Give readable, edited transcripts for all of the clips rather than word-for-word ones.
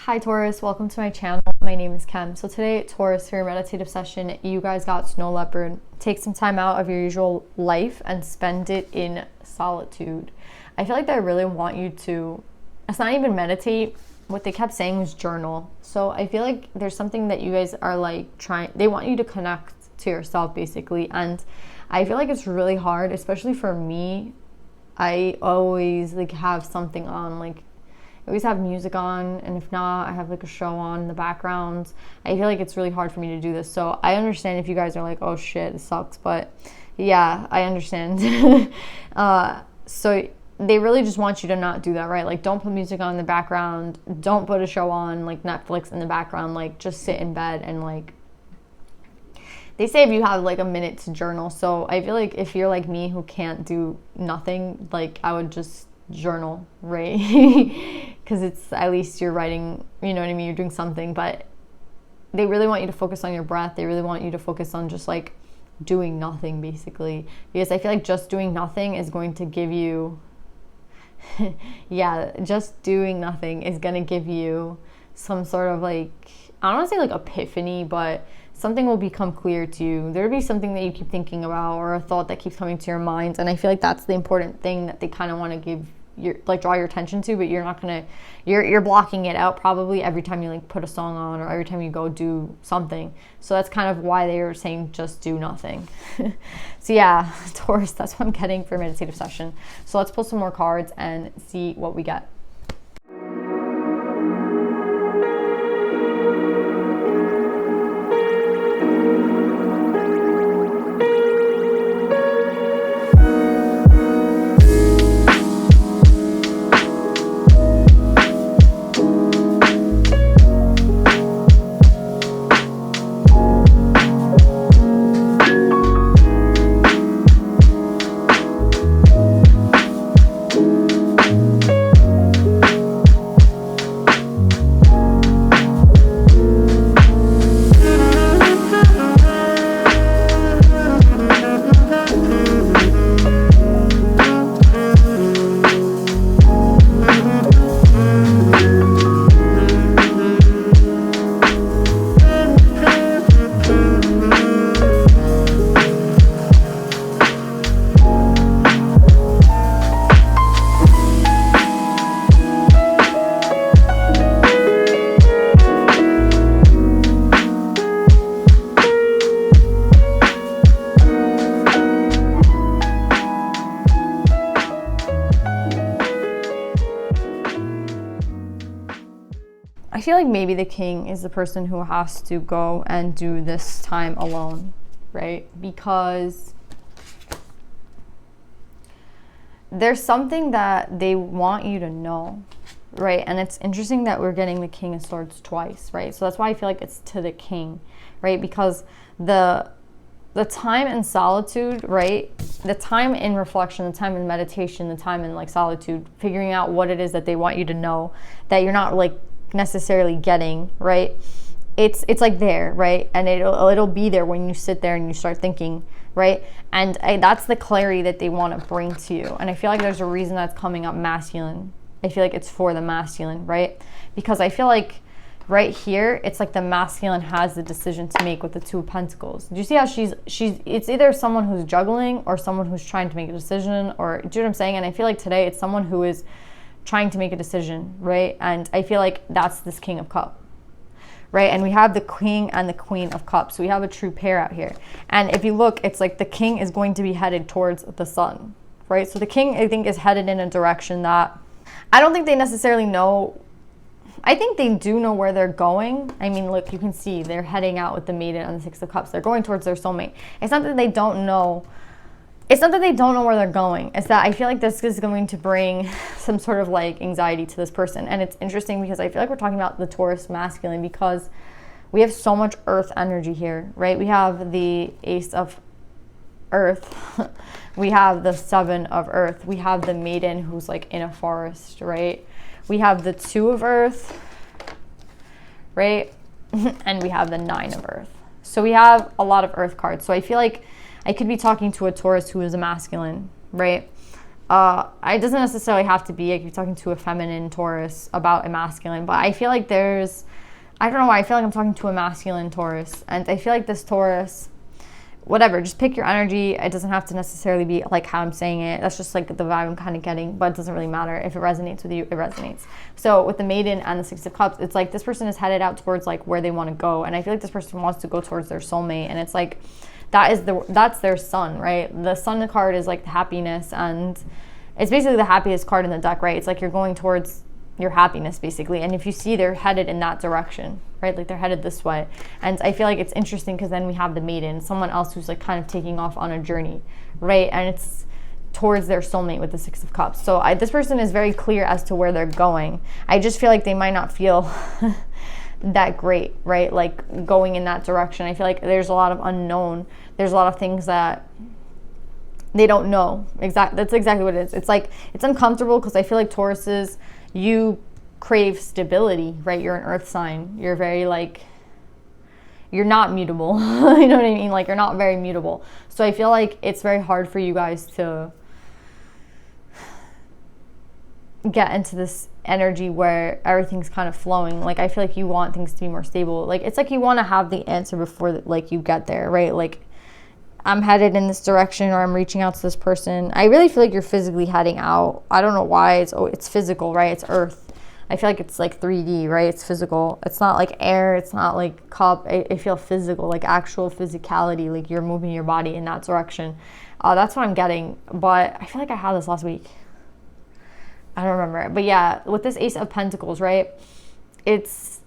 Hi Taurus, welcome to my channel. My name is Kim. So today, Taurus, for your meditative session, you guys got snow leopard. Take some time out of your usual life and spend it in solitude. I feel like they really want you to, it's not even meditate. What they kept saying was journal. So I feel like there's something that you guys are like they want you to connect to yourself basically. And I feel like it's really hard, especially for me. I always like have something on, like I always have music on, and if not, I have like a show on in the background. I feel like it's really hard for me to do this. So I understand if you guys are like, oh shit, this sucks, but yeah, I understand. So they really just want you to not do that, right? Like, don't put music on in the background. Don't put a show on like Netflix in the background. Like, just sit in bed and like, they say if you have like a minute to journal. So I feel like if you're like me who can't do nothing, like I would just journal, right? Because it's at least you're writing, you know what I mean, you're doing something. But they really want you to focus on your breath. They really want you to focus on just like doing nothing basically, because I feel like just doing nothing is going to give you yeah, just doing nothing is going to give you some sort of like, I don't want to say like epiphany, but something will become clear to you. There'll be something that you keep thinking about, or a thought that keeps coming to your mind. And I feel like that's the important thing that they kind of want to give your, like, draw your attention to, but you're not gonna, you're blocking it out probably every time you like put a song on or every time you go do something. So that's kind of why they were saying just do nothing. So yeah, Taurus, that's what I'm getting for a meditative session. So let's pull some more cards and see what we get. I feel like maybe the king is the person who has to go and do this time alone, right? Because there's something that they want you to know, right? And it's interesting that we're getting the King of Swords twice, right? So that's why I feel like it's to the king, right? Because the time in solitude, right? The time in reflection, the time in meditation, the time in like solitude, figuring out what it is that they want you to know that you're not like necessarily getting, right? It's like there, right? And it'll be there when you sit there and you start thinking, right? And that's the clarity that they want to bring to you. And I feel like there's a reason that's coming up masculine. I feel like it's for the masculine, right? Because I feel like right here, it's like the masculine has the decision to make with the Two of Pentacles. Do you see how she's it's either someone who's juggling or someone who's trying to make a decision, or do you know what I'm saying? And I feel like today it's someone who is trying to make a decision, right? And I feel like that's this King of Cups, right? And we have the King and the Queen of Cups. So we have a true pair out here. And if you look, it's like the king is going to be headed towards the sun, right? So the king, I think, is headed in a direction that I don't think they necessarily know. I think they do know where they're going. I mean, look, you can see they're heading out with the Maiden and the Six of Cups. They're going towards their soulmate. It's not that they don't know. It's not that they don't know where they're going. It's that I feel like this is going to bring some sort of like anxiety to this person. And it's interesting because I feel like we're talking about the Taurus masculine because we have so much earth energy here, right? We have the Ace of Earth. We have the Seven of Earth. We have the Maiden who's like in a forest, right? We have the Two of Earth, right? And we have the Nine of Earth. So we have a lot of earth cards. So I feel like I could be talking to a Taurus who is a masculine, right? It doesn't necessarily have to be like you're talking to a feminine Taurus about a masculine, but I feel like I don't know why, I feel like I'm talking to a masculine Taurus, and I feel like this Taurus, whatever, just pick your energy. It doesn't have to necessarily be like how I'm saying it. That's just like the vibe I'm kind of getting, but it doesn't really matter. If it resonates with you, it resonates. So with the Maiden and the Six of Cups, it's like this person is headed out towards like where they want to go, and I feel like this person wants to go towards their soulmate, and it's like that's their sun, right? The Sun card is like the happiness, and it's basically the happiest card in the deck, right? It's like you're going towards your happiness basically, and if you see, they're headed in that direction, right? Like they're headed this way. And I feel like it's interesting because then we have the Maiden, someone else who's like kind of taking off on a journey, right? And it's towards their soulmate with the Six of Cups. So this person is very clear as to where they're going. I just feel like they might not feel that great, right? Like going in that direction. I feel like there's a lot of unknown. There's a lot of things that they don't know. That's exactly what it is. It's like it's uncomfortable because I feel like Tauruses, you crave stability, right? You're an earth sign. You're very like, you're not mutable. You know what I mean? Like you're not very mutable. So I feel like it's very hard for you guys to get into this energy where everything's kind of flowing. Like I feel like you want things to be more stable. Like it's like you want to have the answer before like you get there, right? Like I'm headed in this direction, or I'm reaching out to this person. I really feel like you're physically heading out. I don't know why. It's physical, right? It's earth. I feel like it's like 3D, right? It's physical. It's not like air. It's not like cup. I feel physical, like actual physicality. Like you're moving your body in that direction. That's what I'm getting. But I feel like I had this last week. I don't remember. But yeah, with this Ace of Pentacles, right? It's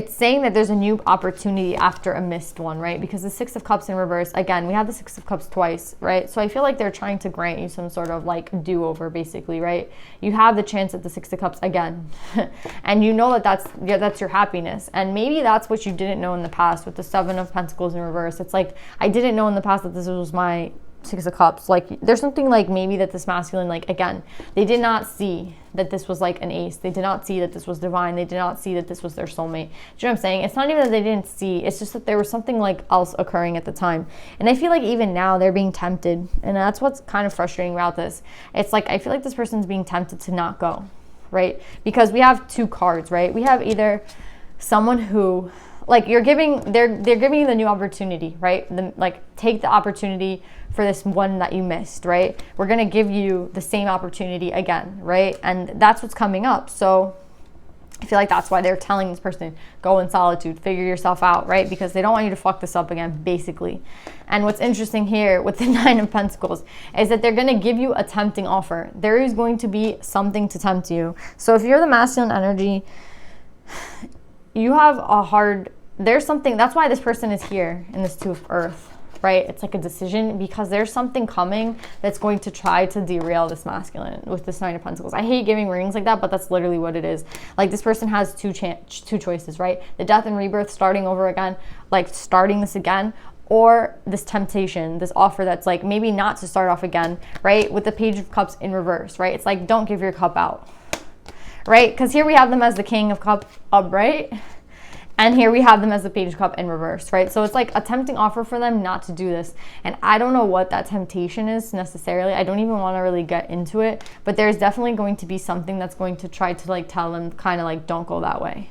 saying that there's a new opportunity after a missed one, right? Because the Six of Cups in reverse, again, we have the Six of Cups twice, right? So I feel like they're trying to grant you some sort of like do-over, basically, right? You have the chance at the Six of Cups again. And you know that that's your happiness. And maybe that's what you didn't know in the past with the Seven of Pentacles in reverse. It's like, I didn't know in the past that this was my Six of Cups. Like there's something like maybe that this masculine, like again, they did not see that this was like an ace. They did not see that this was divine. They did not see that this was their soulmate. Do you know what I'm saying? It's not even that they didn't see. It's just that there was something like else occurring at the time. And I feel like even now they're being tempted. And that's what's kind of frustrating about this. It's like I feel like this person's being tempted to not go, right? Because we have two cards, right? We have either someone who like they're giving you the new opportunity, right? Like take the opportunity for this one that you missed, right? We're going to give you the same opportunity again, right? And that's what's coming up. So I feel like that's why they're telling this person, go in solitude, figure yourself out, right? Because they don't want you to fuck this up again, basically. And what's interesting here with the Nine of Pentacles is that they're going to give you a tempting offer. There is going to be something to tempt you. So if you're the masculine energy, you have there's something, that's why this person is here in this Two of Earth, right? It's like a decision because there's something coming that's going to try to derail this masculine with this Nine of Pentacles. I hate giving readings like that, but that's literally what it is. Like this person has two choices, right? The death and rebirth, starting over again, like starting this again, or this temptation, this offer that's like maybe not to start off again, right? With the Page of Cups in reverse, right? It's like, don't give your cup out, right? Because here we have them as the King of Cups upright. And here we have them as the Page of Cups in reverse, right? So it's like a tempting offer for them not to do this. And I don't know what that temptation is necessarily. I don't even want to really get into it. But there's definitely going to be something that's going to try to like tell them kind of like, don't go that way,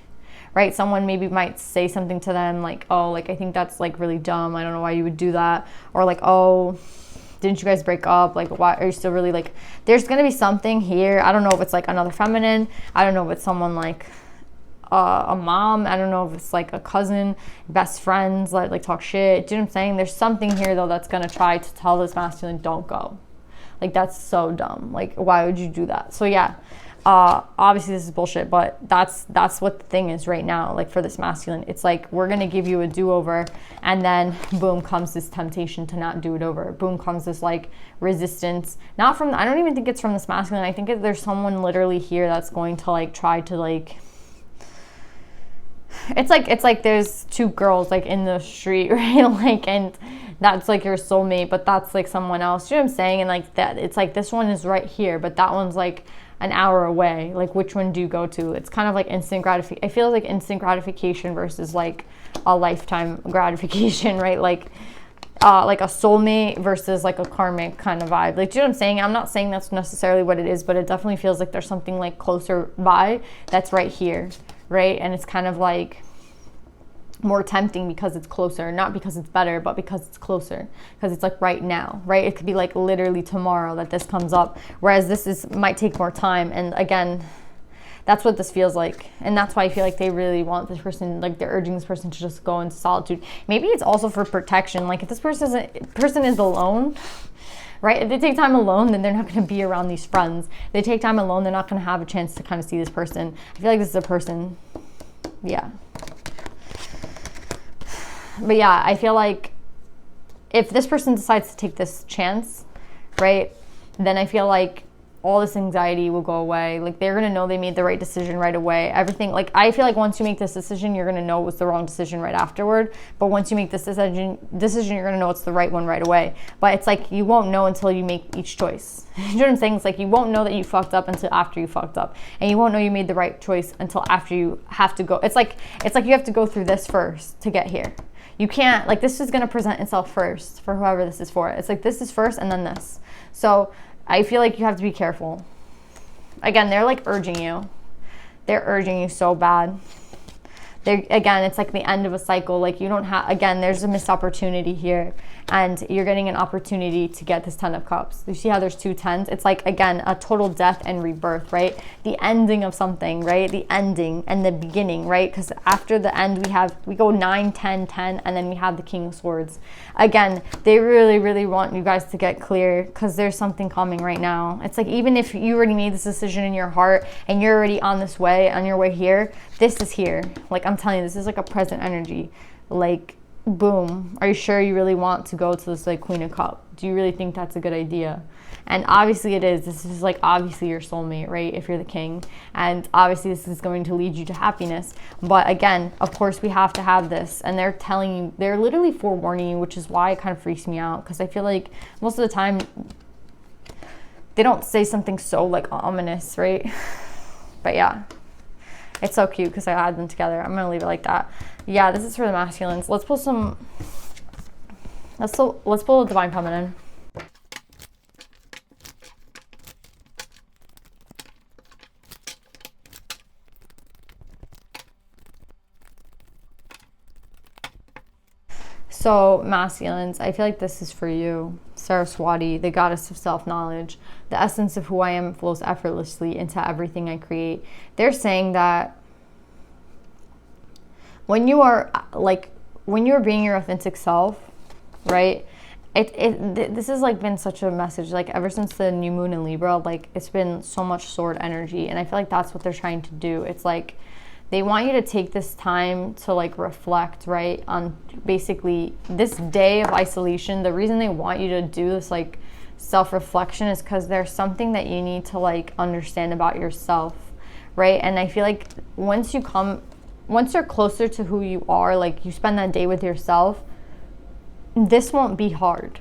right? Someone maybe might say something to them like, oh, like I think that's like really dumb. I don't know why you would do that. Or like, oh, didn't you guys break up? Like, why are you still really like, there's going to be something here. I don't know if it's like another feminine. I don't know if it's someone like a mom. I don't know if it's like a cousin, best friends, like talk shit. Do you know what I'm saying? There's something here though that's gonna try to tell this masculine, don't go. Like that's so dumb. Like why would you do that? So yeah, obviously this is bullshit, but that's what the thing is right now. Like for this masculine, it's like we're gonna give you a do-over, and then boom comes this temptation to not do it over. Boom comes this like resistance. Not from, I don't even think it's from this masculine. I think there's someone literally here that's going to like try to like, it's like there's two girls like in the street, right? Like, and that's like your soulmate, but that's like someone else. You know what I'm saying? And like that, it's like this one is right here, but that one's like an hour away. Like which one do you go to? It's kind of like instant gratification. I feel like instant gratification versus like a lifetime gratification, right? Like like a soulmate versus like a karmic kind of vibe. Like, do you know what I'm saying? I'm not saying that's necessarily what it is, but it definitely feels like there's something like closer by that's right here, right? And it's kind of like more tempting because it's closer, not because it's better, but because it's closer, because it's like right now, right? It could be like literally tomorrow that this comes up, whereas this might take more time. And again, that's what this feels like. And that's why I feel like they really want this person, like they're urging this person to just go into solitude. Maybe it's also for protection. Like if this person is alone, right? If they take time alone, then they're not going to be around these friends. If they take time alone, they're not going to have a chance to kind of see this person. I feel like this is a person. Yeah. But yeah, I feel like if this person decides to take this chance, right, then I feel like all this anxiety will go away. Like they're gonna know they made the right decision right away. Everything, like I feel like once you make this decision, you're gonna know it was the wrong decision right afterward. But once you make this decision, you're gonna know it's the right one right away. But it's like you won't know until you make each choice. You know what I'm saying? It's like you won't know that you fucked up until after you fucked up, and you won't know you made the right choice until after you have to go. It's like you have to go through this first to get here. You can't, like, this is going to present itself first for whoever this is for. It's like this is first and then this. So I feel like you have to be careful. Again, they're like urging you. They're urging you so bad. Again, it's like the end of a cycle. Like you don't have, again, there's a missed opportunity here, and you're getting an opportunity to get this 10 of cups. You see how there's 2 10s? It's like, again, a total death and rebirth, right? The ending of something, right? The ending and the beginning, right? Because after the end, we go 9 10 10, and then we have the King of Swords. Again, they really, really want you guys to get clear, because there's something coming right now. It's like, even if you already made this decision in your heart and you're already on this way, on your way here, this is here. Like, I'm telling you, this is like a present energy. Like, boom. Are you sure you really want to go to this like Queen of Cups? Do you really think that's a good idea? And obviously it is. This is like obviously your soulmate, right? If you're the king. And obviously this is going to lead you to happiness. But again, of course we have to have this. And they're telling you, they're literally forewarning you, which is why it kind of freaks me out. Because I feel like most of the time they don't say something so like ominous, right? But yeah. It's so cute because I add them together. I'm going to leave it like that. Yeah, this is for the masculines. Let's pull some... Let's pull Divine Feminine. So, masculines, I feel like this is for you. Saraswati, the goddess of self-knowledge. The essence of who I am flows effortlessly into everything I create. They're saying that when you are being your authentic self, right? This has like been such a message, like ever since the new moon in Libra, like it's been so much sword energy, and I feel like that's what they're trying to do. It's like they want you to take this time to like reflect, right, on basically this day of isolation. The reason they want you to do this like self-reflection is because there's something that you need to like understand about yourself, right? And I feel like once you're closer to who you are, like you spend that day with yourself, this won't be hard.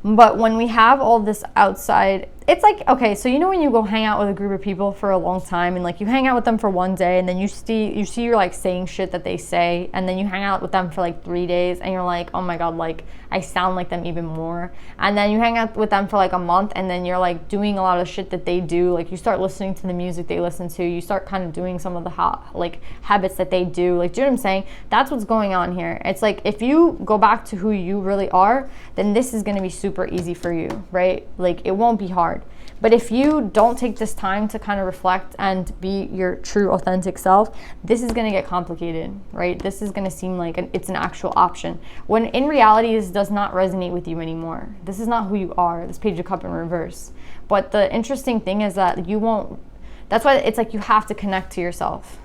But when we have all this outside, it's like, okay, so you know when you go hang out with a group of people for a long time, and like you hang out with them for one day, and then you see you're like saying shit that they say, and then you hang out with them for like 3 days, and you're like, oh my god, like I sound like them even more. And then you hang out with them for like a month, and then you're like doing a lot of shit that they do. Like you start listening to the music they listen to, you start kind of doing some of the habits that they do. Like, do you know what I'm saying? That's what's going on here. It's like if you go back to who you really are, then this is going to be super easy for you, right? Like it won't be hard. But if you don't take this time to kind of reflect and be your true authentic self, this is going to get complicated, right? This is going to seem like it's an actual option, when in reality this does not resonate with you anymore. This is not who you are. This Page of Cups in reverse. But the interesting thing is that you won't, that's why it's like you have to connect to yourself.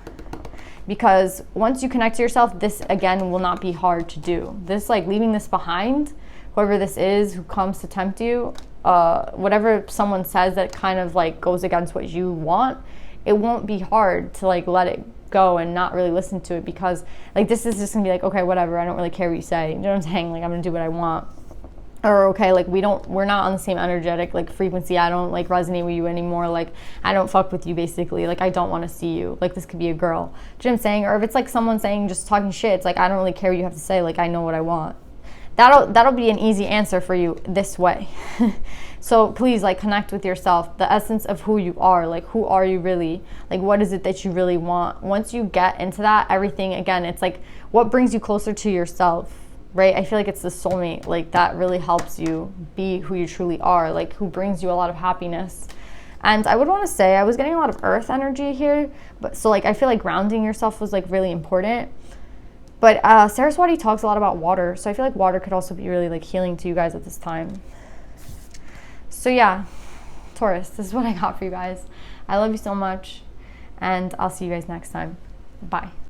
Because once you connect to yourself, this again will not be hard to do. This like leaving this behind, whoever this is who comes to tempt you, whatever someone says that kind of like goes against what you want, it won't be hard to like let it go and not really listen to it, because like this is just gonna be like, okay, whatever, I don't really care what you say, you know what I'm saying? Like I'm gonna do what I want. Or okay, like we're not on the same energetic like frequency, I don't like resonate with you anymore, like I don't fuck with you basically, like I don't want to see you. Like this could be a girl, do you know what I'm saying? Or if it's like someone saying, just talking shit, it's like I don't really care what you have to say, like I know what I want. that'll be an easy answer for you this way. So please, like, connect with yourself, the essence of who you are. Like, who are you really? Like, what is it that you really want? Once you get into that, everything, again, it's like what brings you closer to yourself, right? I feel like it's the soulmate, like, that really helps you be who you truly are, like, who brings you a lot of happiness. And I would want to say, I was getting a lot of earth energy here, but so, like, I feel like grounding yourself was, like, really important. But Saraswati talks a lot about water, so I feel like water could also be really, like, healing to you guys at this time. So yeah, Taurus, this is what I got for you guys. I love you so much, and I'll see you guys next time. Bye.